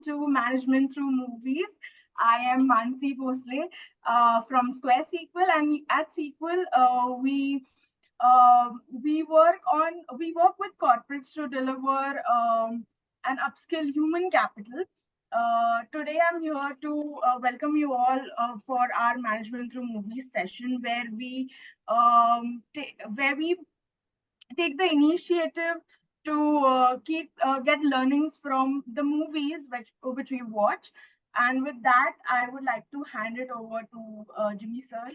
to Management Through Movies. I am Mansi Bhosle from Square Sequel, and at Sequel, we work with corporates to deliver and upskill human capital. Today, I'm here to welcome you all for our Management Through Movies session, where we take the initiative to keep get learnings from the movies which we watch. And with that, I would like to hand it over to Jimmy sir.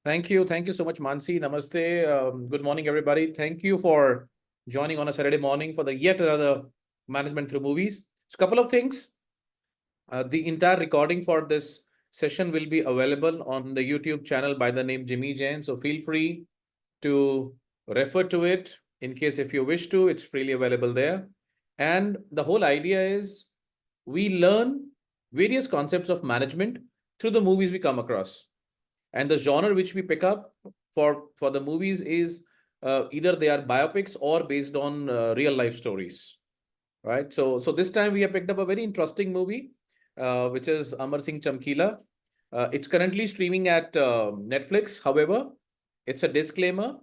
Thank you. Thank you so much, Mansi. Namaste. Good morning, everybody. Thank you for joining on a Saturday morning for the yet another Management Through Movies. So, a couple of things. The entire recording for this session will be available on the YouTube channel by the name Jimmy Jain. So, feel free to refer to it in case if you wish to. It's freely available there. And the whole idea is we learn various concepts of management through the movies we come across. And the genre which we pick up for the movies is either they are biopics or based on real life stories, right? So this time we have picked up a very interesting movie, which is Amar Singh Chamkila. It's currently streaming at Netflix. However, it's a disclaimer.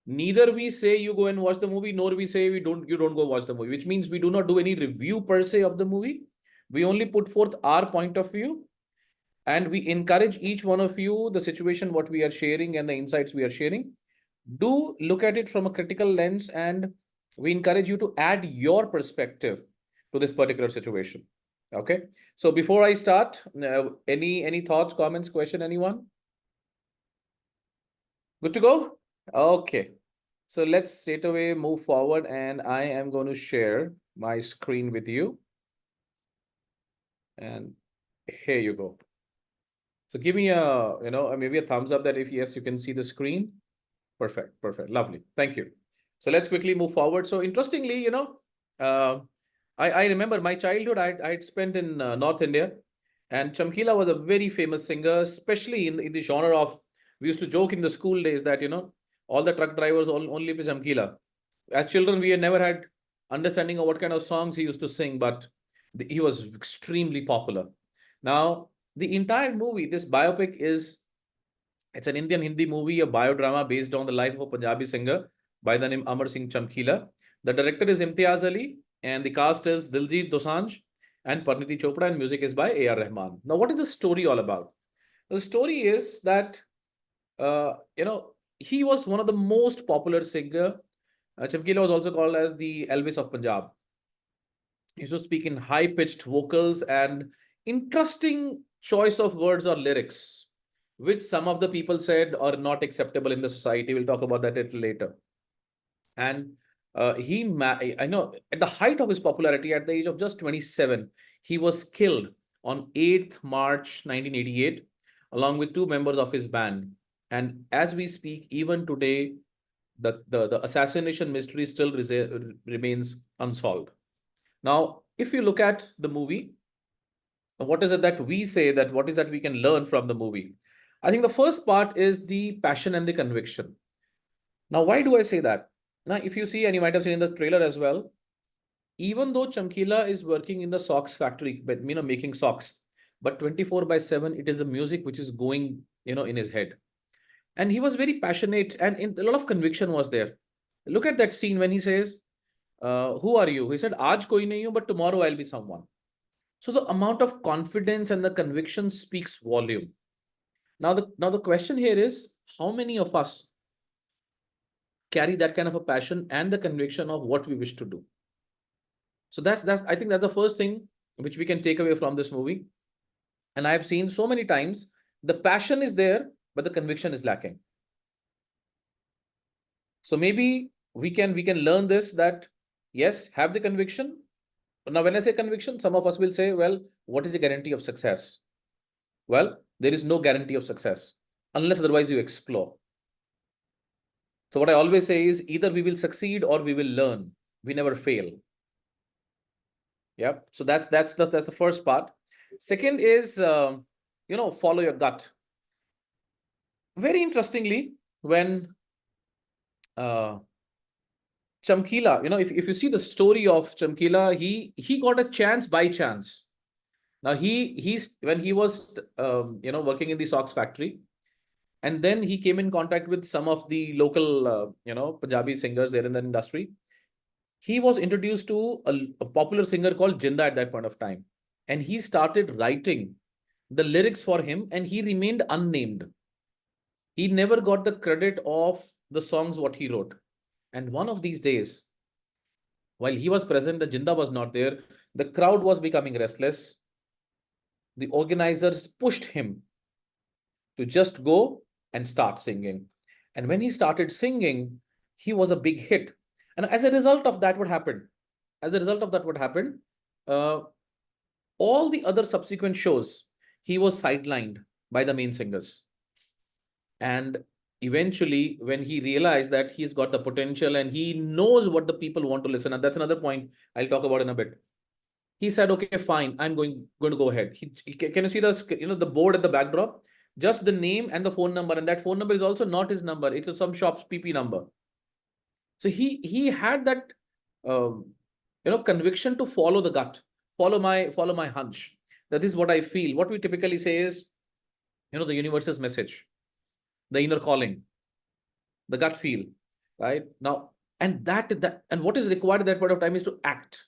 Neither we say you go and watch the movie, nor we say you don't go watch the movie, which means we do not do any review per se of the movie. We only put forth our point of view, and we encourage each one of you, the situation what we are sharing and the insights we are sharing, do look at it from a critical lens, and we encourage you to add your perspective to this particular situation. Okay, so before I start, any thoughts, comments, question, anyone? Good to go? Okay, so let's straight away move forward, and I am going to share my screen with you, and here you go. So give me maybe a thumbs up that if yes, you can see the screen. Perfect, lovely, thank you. So let's quickly move forward. So interestingly, uh, I remember my childhood I'd spent in North India, and Chamkila was a very famous singer, especially in the genre of, we used to joke in the school days that all the truck drivers only play Chamkila. As children, we had never had understanding of what kind of songs he used to sing, but he was extremely popular. Now, the entire movie, this biopic it's an Indian Hindi movie, a biodrama based on the life of a Punjabi singer by the name Amar Singh Chamkila. The director is Imtiaz Ali, and the cast is Diljit Dosanjh and Parniti Chopra, and music is by A.R. Rahman. Now, what is the story all about? The story is that, he was one of the most popular singer. Chamkila was also called as the Elvis of Punjab. He used to speak in high-pitched vocals and interesting choice of words or lyrics, which some of the people said are not acceptable in the society. We'll talk about that a little later. And I know at the height of his popularity, at the age of just 27, he was killed on 8th March 1988, along with two members of his band. And as we speak, even today, the assassination mystery still remains unsolved. Now, if you look at the movie, what is it that we say, that what is that we can learn from the movie? I think the first part is the passion and the conviction. Now, why do I say that? Now, if you see, and you might have seen in the trailer as well, even though Chamkila is working in the socks factory, but making socks, but 24/7, it is the music which is going, in his head. And he was very passionate, and a lot of conviction was there. Look at that scene when he says, who are you? He said, Aaj koi nahi hu, but tomorrow I'll be someone. So the amount of confidence and the conviction speaks volume. Now the question here is, how many of us carry that kind of a passion and the conviction of what we wish to do? So that's I think that's the first thing which we can take away from this movie. And I've seen so many times the passion is there, but the conviction is lacking. So maybe we can learn this, that yes, have the conviction. Now, when I say conviction, some of us will say, well, what is the guarantee of success? Well, there is no guarantee of success unless otherwise you explore. So what I always say is, either we will succeed or we will learn. We never fail. Yeah. So that's the first part. Second is, follow your gut. Very interestingly, when Chamkila, if you see the story of Chamkila, he got a chance by chance. Now he's when he was working in the socks factory, and then he came in contact with some of the local Punjabi singers there in the industry. He was introduced to a popular singer called Jinda at that point of time, and he started writing the lyrics for him, and he remained unnamed. He never got the credit of the songs what he wrote. And one of these days, while he was present, the Jinda was not there. The crowd was becoming restless. The organizers pushed him to just go and start singing. And when he started singing, he was a big hit. And as a result of that, what happened? As a result of that, what happened? Uh, all the other subsequent shows, he was sidelined by the main singers. And eventually, when he realized that he's got the potential and he knows what the people want to listen, and that's another point I'll talk about in a bit. He said, "Okay, fine, I'm going to go ahead." Can you see the board at the backdrop? Just the name and the phone number, and that phone number is also not his number; it's some shop's PP number. So he had that conviction to follow the gut, follow my hunch. That is what I feel. What we typically say is, the universe's message, the inner calling, the gut feel, right? Now, and what is required at that point of time is to act.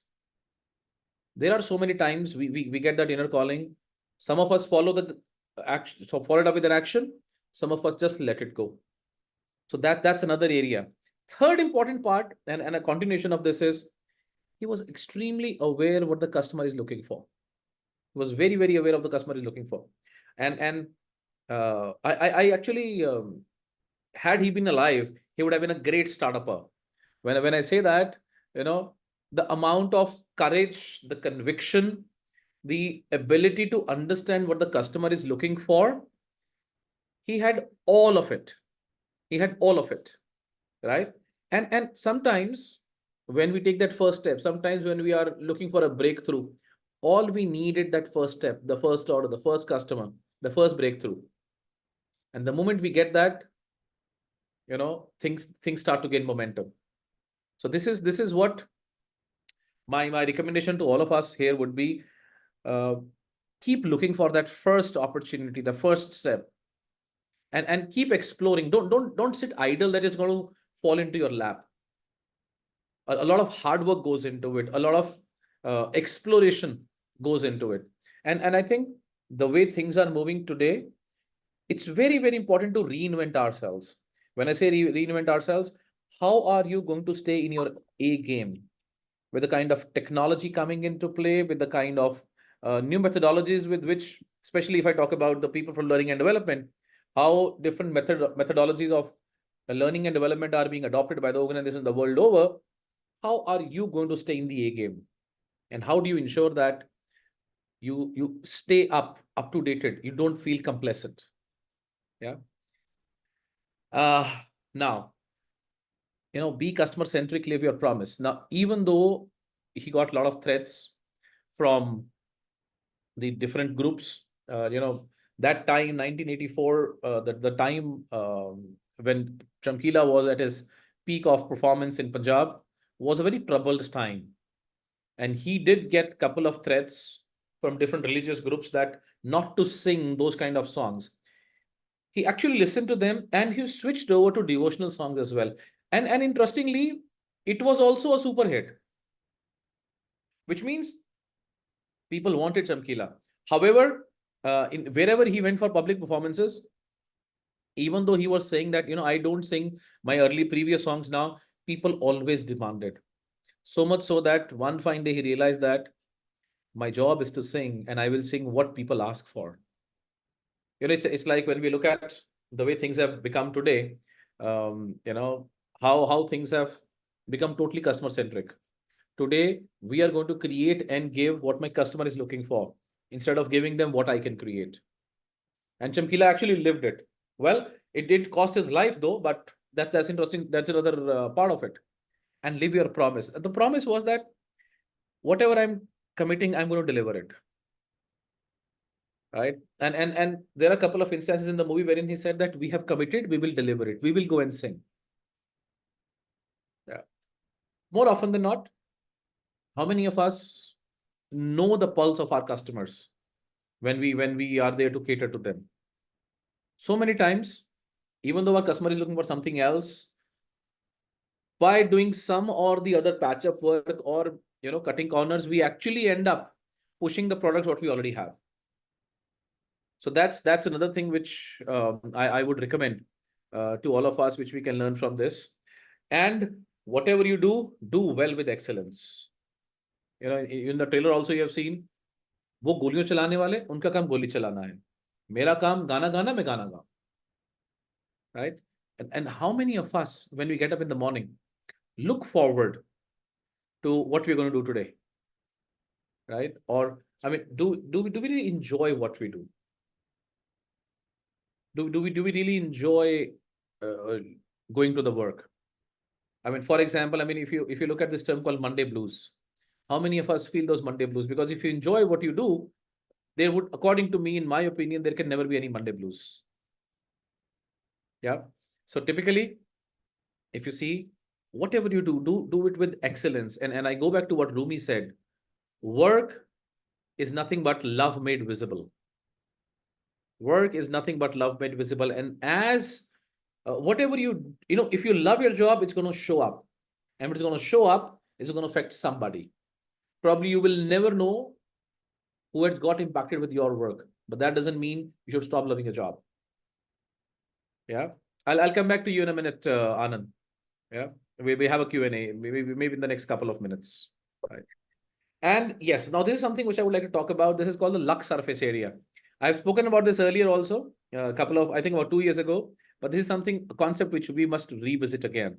There are so many times we get that inner calling. Some of us follow the action, so follow it up with an action. Some of us just let it go. So that's another area. Third important part, and a continuation of this is, he was extremely aware what the customer is looking for. He was very, very aware of the customer is looking for. And I actually, had he been alive, he would have been a great startupper. When I say that, the amount of courage, the conviction, the ability to understand what the customer is looking for, he had all of it. He had all of it, right? And sometimes when we take that first step, sometimes when we are looking for a breakthrough, all we needed that first step, the first order, the first customer, the first breakthrough. And the moment we get that, things start to gain momentum. So this is what my recommendation to all of us here would be. uh, Keep looking for that first opportunity, the first step, and keep exploring. Don't sit idle that it's going to fall into your lap. A lot of hard work goes into it, a lot of exploration goes into it. And I think the way things are moving today, it's very, very important to reinvent ourselves. When I say reinvent ourselves, how are you going to stay in your A game with the kind of technology coming into play, with the kind of new methodologies with which, especially if I talk about the people from learning and development, how different methodologies of learning and development are being adopted by the organizations the world over. How are you going to stay in the A game? And how do you ensure that you stay up to dated? You don't feel complacent. Yeah. Now, be customer centric, live your promise. Now, even though he got a lot of threats from the different groups, that time, 1984, the time when Chamkila was at his peak of performance in Punjab, was a very troubled time. And he did get a couple of threats from different religious groups that not to sing those kind of songs. He actually listened to them and he switched over to devotional songs as well. And interestingly, it was also a super hit, which means people wanted Chamkila. However, in wherever he went for public performances, even though he was saying that, I don't sing my early previous songs now, people always demanded. So much so that one fine day he realized that my job is to sing and I will sing what people ask for. It's like when we look at the way things have become today, how things have become totally customer centric. Today, we are going to create and give what my customer is looking for instead of giving them what I can create. And Chamkila actually lived it. Well, it did cost his life though, but that's interesting. That's another part of it. And live your promise. The promise was that whatever I'm committing, I'm going to deliver it. Right. And there are a couple of instances in the movie wherein he said that we have committed, we will deliver it. We will go and sing. Yeah. more often than not, how many of us know the pulse of our customers when we are there to cater to them? So many times, even though our customer is looking for something else, by doing some or the other patch of work or cutting corners, we actually end up pushing the products what we already have. So that's another thing which I would recommend to all of us, which we can learn from this. And whatever you do well with excellence. In the trailer also you have seen, वो गोलियों चलाने वाले, उनका काम गोली चलाना है, मेरा काम गाना गाना, मैं गाना गाऊं, right? And how many of us, when we get up in the morning, look forward to what we're going to do today, right? Or I mean, do we really enjoy what we do? Do we really enjoy uh, going to the work? I mean, for example, I mean, if you look at this term called Monday blues, how many of us feel those Monday blues? Because if you enjoy what you do, there would, according to me, in my opinion, there can never be any Monday blues. Yeah. So typically, if you see, whatever you do it with excellence. And I go back to what Rumi said: work is nothing but love made visible. Work is nothing but love made visible. And as whatever if you love your job, it's going to show up. And if it's going to show up, it's going to affect somebody. Probably you will never know who has got impacted with your work, but that doesn't mean you should stop loving your job. Yeah. I'll come back to you in a minute, Anand. Yeah. We have a Q&A, maybe in the next couple of minutes. Right. And yes, now this is something which I would like to talk about. This is called the luck surface area. I've spoken about this earlier also, a couple of, I think about 2 years ago, but this is something, a concept which we must revisit again.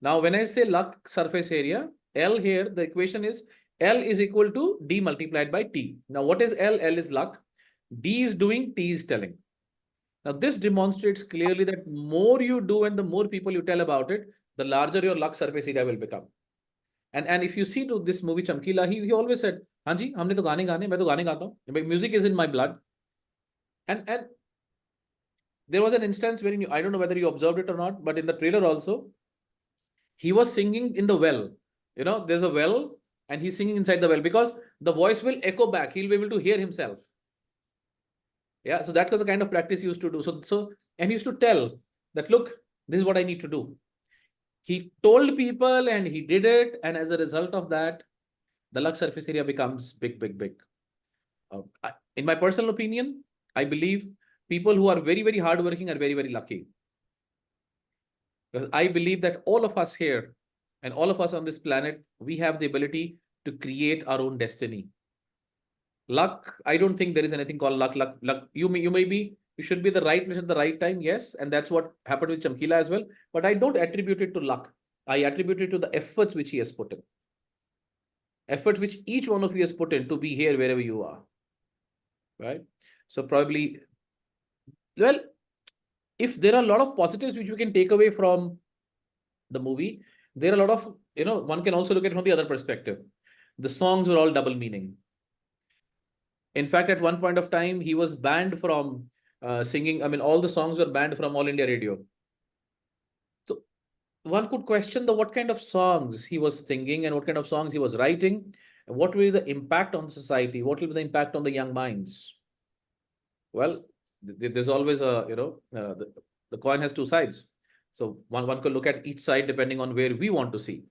Now, when I say luck surface area, L here, the equation is L is equal to D multiplied by T. Now, what is L? L is luck. D is doing, T is telling. Now, this demonstrates clearly that more you do and the more people you tell about it, the larger your luck surface area will become. And if you see to this movie Chamkila, he always said, "हाँ जी, हमने तो गाने गाने, मैं तो गाने गाता हूँ. Music is in my blood." And there was an instance where I don't know whether you observed it or not, but in the trailer also, he was singing in the well. There's a well, and he's singing inside the well because the voice will echo back. He'll be able to hear himself. Yeah, so that was the kind of practice he used to do. And he used to tell that, look, this is what I need to do. He told people and he did it. And as a result of that, the luck surface area becomes big, big, big. In my personal opinion, I believe people who are very, very hardworking are very, very lucky. Because I believe that all of us here and all of us on this planet, we have the ability to create our own destiny. Luck, I don't think there is anything called luck. Luck. You should be at the right place at the right time. Yes. And that's what happened with Chamkila as well. But I don't attribute it to luck. I attribute it to the efforts which he has put in. Effort which each one of you has put in to be here wherever you are. Right. So probably, well, if there are a lot of positives which we can take away from the movie, there are a lot of, one can also look at it from the other perspective. The songs were all double meaning. In fact, at one point of time, he was banned from singing. I mean, all the songs were banned from All India Radio. So one could question what kind of songs he was singing and what kind of songs he was writing, and what will be the impact on society, what will be the impact on the young minds. Well, there's always the coin has two sides. So one could look at each side depending on where we want to see.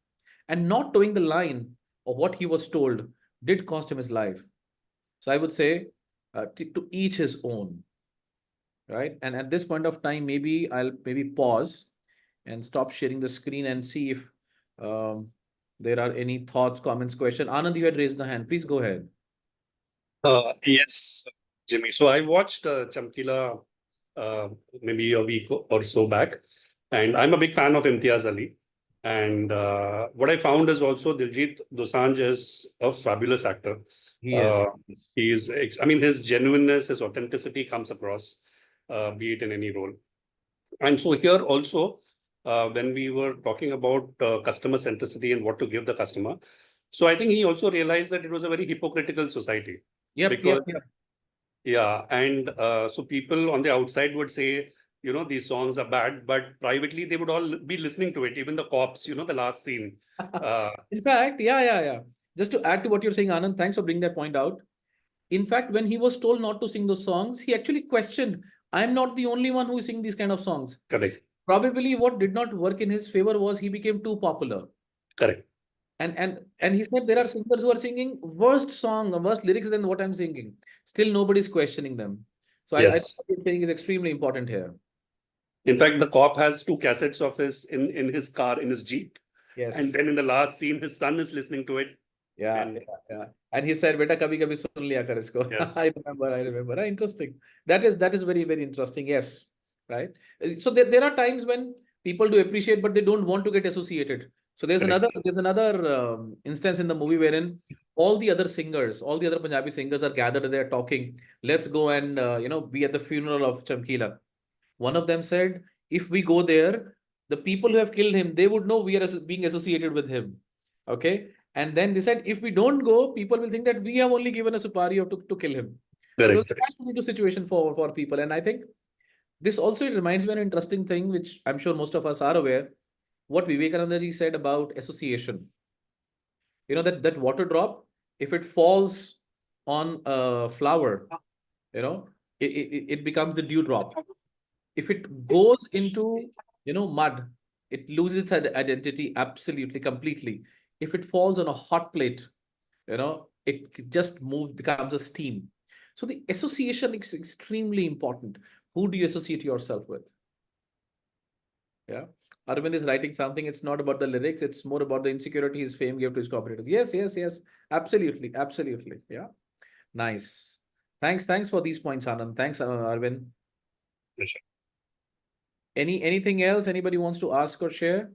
And not towing the line of what he was told did cost him his life. So I would say to each his own, right? And at this point of time, maybe I'll pause and stop sharing the screen and see if there are any thoughts, comments, question. Anand, you had raised the hand. Please go ahead. Yes, Jimmy. So I watched Chamkila maybe a week or so back, and I'm a big fan of Imtiaz Ali. And what I found is also Diljit Dosanjh is a fabulous actor. He is. I mean, his genuineness, his authenticity comes across, be it in any role. And so here also, when we were talking about customer centricity and what to give the customer, so I think he also realized that it was a very hypocritical society. Yep. Yeah, and so people on the outside would say these songs are bad, but privately they would all be listening to it, even the cops, the last scene. In fact, yeah. Just to add to what you're saying, Anand, thanks for bringing that point out. In fact, when he was told not to sing those songs, he actually questioned, I'm not the only one who sing these kind of songs. Correct. Probably what did not work in his favor was he became too popular. Correct. And he said there are singers who are singing worst lyrics than what I'm singing. Still nobody's questioning them. So I think Yes. what you're saying is extremely important here. In fact, the cop has two cassettes of his in his car, in his Jeep. Yes. And then in the last scene, his son is listening to it. Yeah, And yeah. And he said, "Beta, kabhi kabhi sun liya kar isko." yes, I remember. Ah, interesting. That is very, very interesting. Yes, right. So there are times when people do appreciate, but they don't want to get associated. So correct. there's another instance in the movie wherein all the other singers, all the other Punjabi singers are gathered there talking. Let's go and be at the funeral of Chamkila. One of them said, if we go there, the people who have killed him, they would know we are being associated with him. Okay. And then they said, if we don't go, people will think that we have only given a supari to kill him. So it was Correct. a fascinating situation for people. And I think this also reminds me of an interesting thing, which I'm sure most of us are aware, what Vivekananda ji said about association. You know, that water drop, if it falls on a flower, it becomes the dewdrop. If it goes into mud, it loses its identity absolutely completely. If it falls on a hot plate, it just moves, becomes a steam. So the association is extremely important. Who do you associate yourself with? Yeah. Arvind is writing something. It's not about the lyrics. It's more about the insecurity his fame gave to his competitors. Yes. Absolutely. Yeah. Nice. Thanks for these points, Anand. Thanks, Arvind. Sure. Anything else anybody wants to ask or share?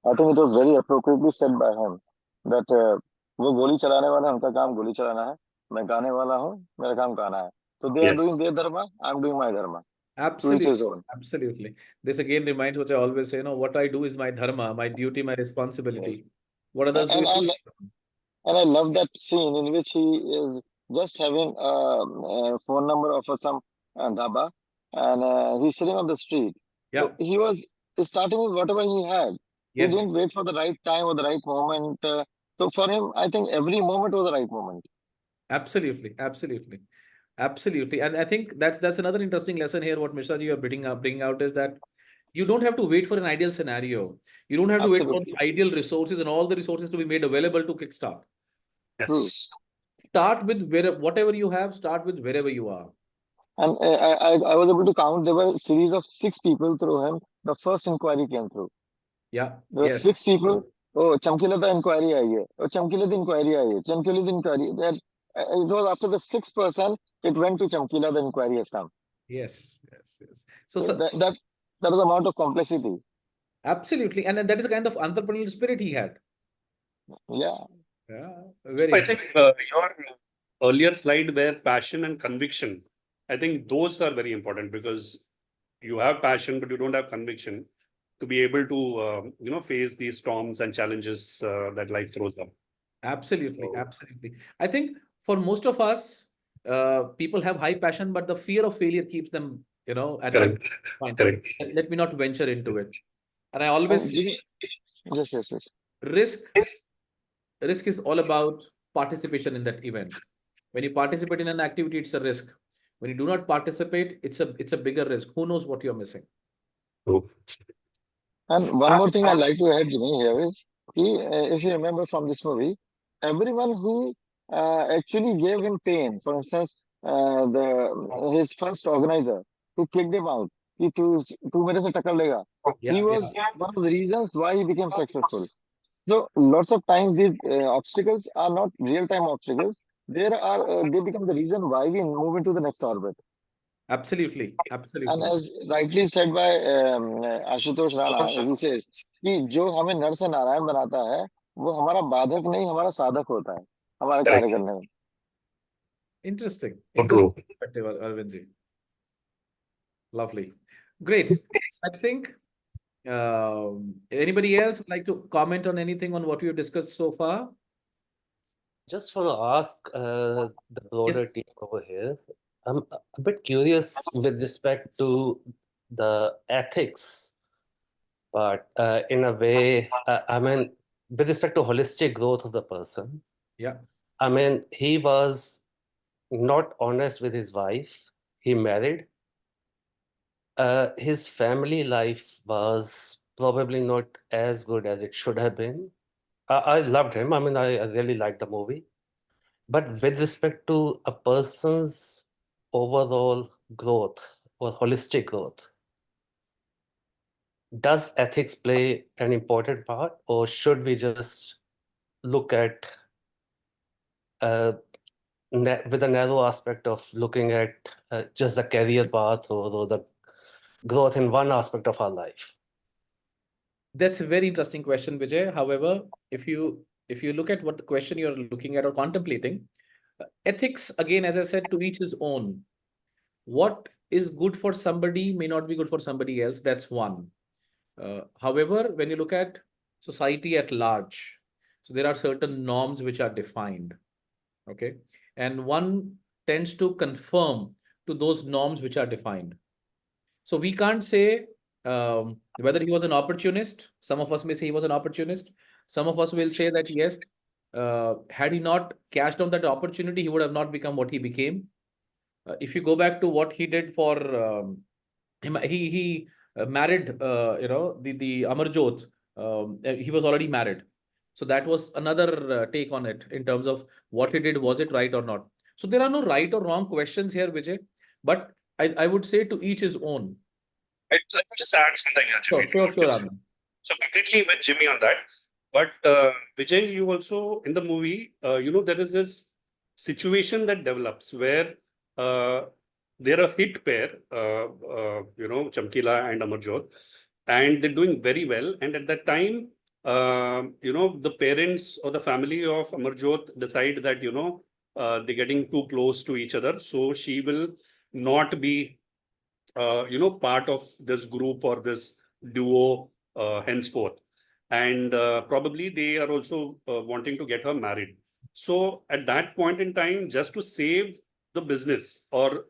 I think it was very appropriately said by him that वो गोली चलाने वाला है, उनका काम गोली चलाना है, मैं गाने वाला हूँ, मेरा काम गाना है. So they are doing Yes. their dharma, I'm doing my dharma. To each Absolutely. his own. Absolutely. This again reminds what I always say, what I do is my dharma, my duty, my responsibility. What others do And is I love that scene in which he is just having a phone number of some dhaba, and he's sitting on the street. yeah. So he was starting with whatever he had. He Yes. didn't wait for the right time or the right moment. So for him, I think every moment was the right moment. Absolutely. And I think that's another interesting lesson here. What Mishra ji are bringing out is that you don't have to wait for an ideal scenario. You don't have to wait for the Absolutely. ideal resources and all the resources to be made available to kickstart. True. Yes. Start with whatever you have, start with wherever you are. And I was able to count, there were a series of 6 people through him. The first inquiry came through. Yeah. There were Yes. 6 people. Oh, Chamkila the inquiry आई है. Oh, Chamkila the inquiry आई है. Chamkila the inquiry. That it was after the 6th person, it went to Chamkila the inquiry has come. Yes. So So that is the amount of complexity. absolutely. And that is a kind of entrepreneurial spirit he had. Yeah. Yeah. So Very I think your earlier slide where passion and conviction, I think those are very important because you have passion, but you don't have conviction to be able to, face these storms and challenges that life throws up. Absolutely. So, I think for most of us, people have high passion, but the fear of failure keeps them, at correct. point. Correct. Let me not venture into it. And I And always say Jimmy, yes. risk is all about participation in that event. When you participate in an activity, it's a risk. When you do not participate, it's a bigger risk. Who knows what you're missing? So, And one more thing I like to add, Jimmy, here is, if you remember from this movie, everyone who actually gave him pain, for instance, the his first organizer who kicked him out, कि तू मेरे से टक्कर लेगा. He Yeah. was one of the reasons why he became successful. So lots of times these obstacles are not real-time obstacles. They become the reason why we move into the next orbit. Absolutely. And as rightly said by Ashutosh Rana, as he says, कि जो हमें नर से नारायण बनाता है, वो हमारा बाधक नहीं, हमारा साधक होता है, हमारे कार्य करने में. Interesting. so Interesting true. perspective, Arvind ji. Lovely. Great. I think anybody else would like to comment on anything on what we've discussed so far? Just want to ask the broader Yes. team over here. I'm a bit curious with respect to the ethics, but in a way, I mean, with respect to holistic growth of the person, Yeah. I mean, he was not honest with his wife. He married. His family life was probably not as good as it should have been. I loved him. I mean, I really liked the movie. But with respect to a person's overall growth or holistic growth, does ethics play an important part, or should we just look at with a narrow aspect of looking at just the career path or the growth in one aspect of our life? That's a very interesting question, Vijay. However, if you look at what the question you're looking at or contemplating, ethics, again, as I said, to each his own. What is good for somebody may not be good for somebody else. That's one. However, when you look at society at large, so there are certain norms which are defined. Okay. And one tends to conform to those norms which are defined. So we can't say whether he was an opportunist. Some of us may say he was an opportunist. Some of us will say that yes, had he not cashed on that opportunity, he would have not become what he became. If you go back to what he did for he married the Amarjot. He was already married, so that was another take on it in terms of what he did. Was it right or not? So there are no right or wrong questions here, Vijay. But I would say to each his own. Let me just add something here, Sure, Jimmy. sure, sure, Anand. So completely with Jimmy on that. But Vijay, you also in the movie, there is this situation that develops where they're a hit pair, Chamkila and Amarjot, and they're doing very well. And at that time, the parents or the family of Amarjot decide that, they're getting too close to each other. So she will not be part of this group or this duo henceforth. And probably they are also wanting to get her married. So at that point in time, just to save the business or,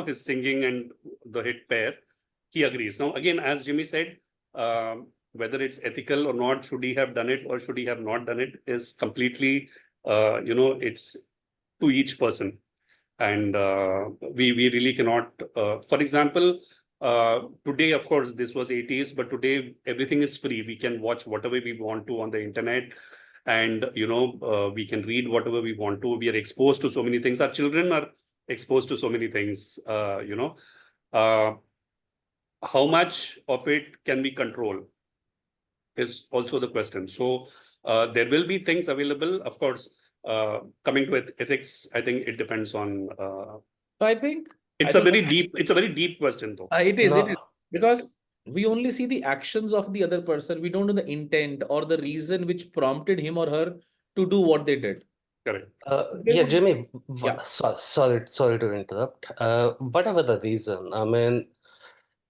his singing and the hit pair, he agrees. Now, again, as Jimmy said, whether it's ethical or not, should he have done it or should he have not done it is completely, it's to each person. And we really cannot, for example, today, of course, this was 80s, but today everything is free. We can watch whatever we want to on the internet, and we can read whatever we want to. We are exposed to so many things. Our children are exposed to so many things. How much of it can we control is also the question. So there will be things available, of course. Coming to ethics, I think it depends on. I think It's a very deep. It's a very deep question, though. it is. It is No, because we only see the actions of the other person. We don't know the intent or the reason which prompted him or her to do what they did. Correct. There yeah, would, Jimmy, yeah. sorry to interrupt. Whatever the reason, I mean,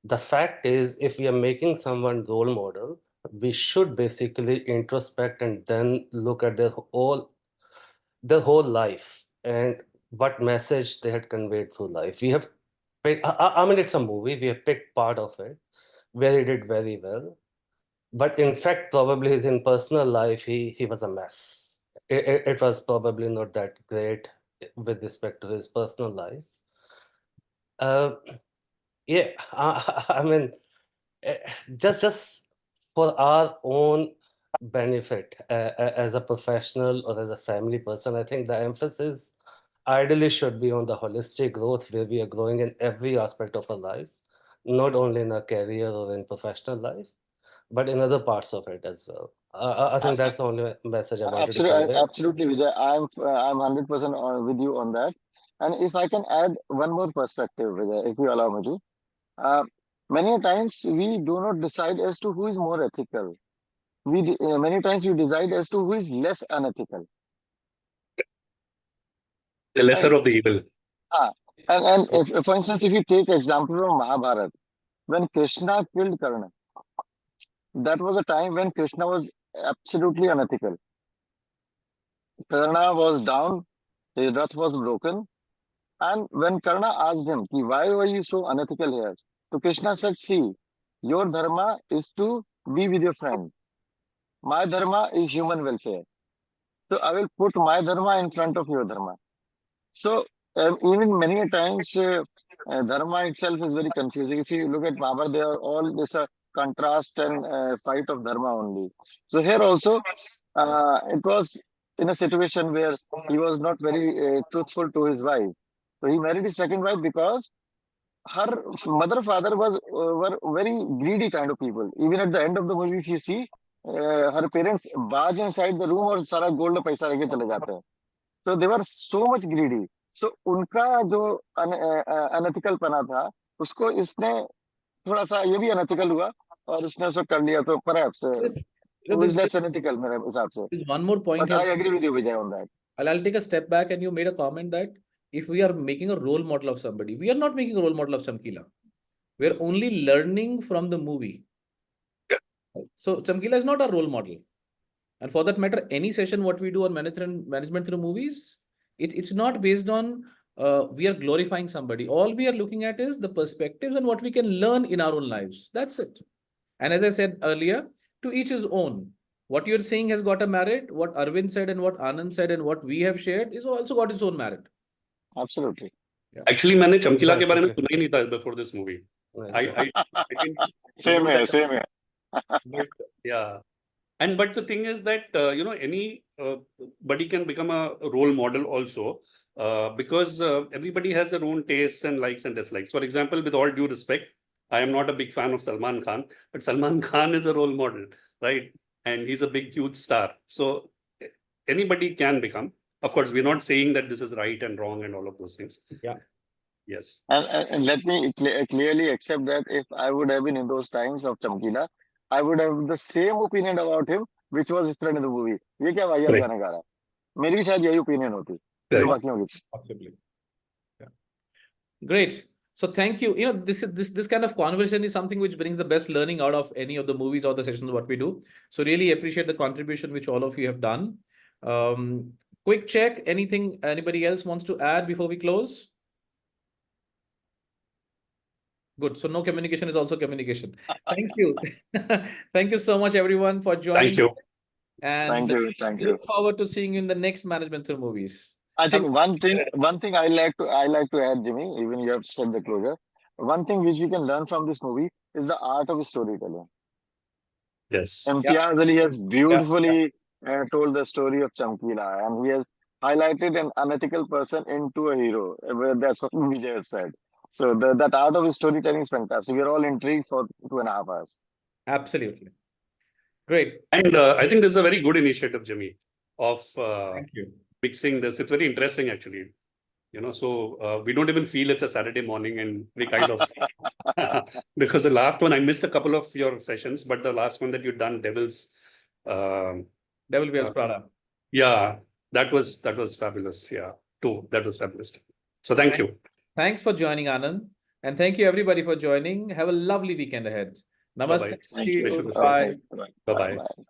the fact is, if we are making someone role model, we should basically introspect and then look at their whole life and what message they had conveyed through life. We have picked, I mean, it's a movie. We have picked part of it where he did very well, but in fact, probably his in personal life, he was a mess. It was probably not that great with respect to his personal life. Uh, yeah, I mean, eh, just for our own benefit as a professional or as a family person, I think the emphasis ideally should be on the holistic growth where we are growing in every aspect of our life, not only in our career or in professional life, but in other parts of it as well. I think that's the only message I wanted to Absolutely, convey. absolutely, Vijay. I'm 100% with you on that. And if I can add one more perspective, Vijay, if you allow me to, uh, many times we do not decide as to who is more ethical. Many times we decide as to who is less unethical. The And lesser of the evil. ah, and if, for instance, if you take example from Mahabharata, when Krishna killed Karna, that was a time when Krishna was absolutely unethical. Karna was down, his wrath was broken, And when Karna asked him, "Ki, why were you so unethical here?" So Krishna said, "See, your dharma is to be with your friend. My dharma is human welfare. So I will put my dharma in front of your dharma." So even many a times, dharma itself is very confusing. If you look at Mahabharata, they are all this contrast and fight of dharma only. So here also, it was in a situation where he was not very truthful to his wife. So he married his second wife because her mother father were very greedy kind of people. Even at the end of the movie, if you see, her parents barge inside the room और सारा gold पैसा लेके चले जाते हैं. So they were so much greedy. So उनका जो unethical पना था, उसको इसने थोड़ा सा ये भी अनएथिकल हुआ और उसने उसको कर लिया. तो perhaps This, who is this, less unethical मेरे हिसाब से. this one more point But here. I agree with you, Vijay, on that. I'll take a step back, and you made a comment that if we are making a role model of somebody, we are not making a role model of Chamkila. We're only learning from the movie. So Chamkila is not a role model. And for that matter, any session what we do on management through movies, it's not based on we are glorifying somebody. All we are looking at is the perspectives and what we can learn in our own lives. That's it. And as I said earlier, to each his own. What you're saying has got a merit. What Arvind said and what Anand said and what we have shared is also got its own merit. Absolutely. Actually, मैंने चमकीला के बारे में Exactly. सुना ही नहीं था before this movie. Exactly. I didn't Same know here, that. same here. But, yeah. And but the thing is that any buddy can become a role model also because everybody has their own tastes and likes and dislikes. For example, with all due respect, I am not a big fan of Salman Khan, but Salman Khan is a role model, right? And he's a big, huge star. So anybody can become. Of course, we're not saying that this is right and wrong and all of those things. Yeah. Yes. And let me clearly accept that if I would have been in those times of Chamkila, I would have the same opinion about him, which was spread in the movie. ये क्या वाहियात Correct. गाने गा रहा है? मेरी भी शायद यही opinion होती, जो Correct. बाकियों की. Possibly. Yeah. Great. So thank you. This kind of conversation is something which brings the best learning out of any of the movies or the sessions what we do. So really appreciate the contribution which all of you have done. Quick check. Anything anybody else wants to add before we close? Good. So no communication is also communication. Thank you. Thank you so much, everyone, for joining. Thank you. Thank And you, thank you. look forward to seeing you in the next management through movies. I think one thing I like to add, Jimmy, even you have said the closure. One thing which we can learn from this movie is the art of storytelling. Yes. Imtiaz Ali has beautifully told the story of Chamkila, and he has highlighted an unethical person into a hero. That's what Vijay has said. So that art of storytelling is fantastic. We're all intrigued for 2.5 hours. Absolutely. Great. And I think this is a very good initiative, Jimmy, of Thank you. mixing this. It's very interesting, actually. So we don't even feel it's a Saturday morning, and we kind of because the last one I missed a couple of your sessions, but the last one that you've done, Devils, Devil Wears Prada. yeah, that was fabulous. Yeah, that was fabulous. So thank you. Thanks for joining, Anand. And thank you, everybody, for joining. Have a lovely weekend ahead. Namaste. Bye-bye. See you. Wish you the Bye. same. Bye-bye. Bye.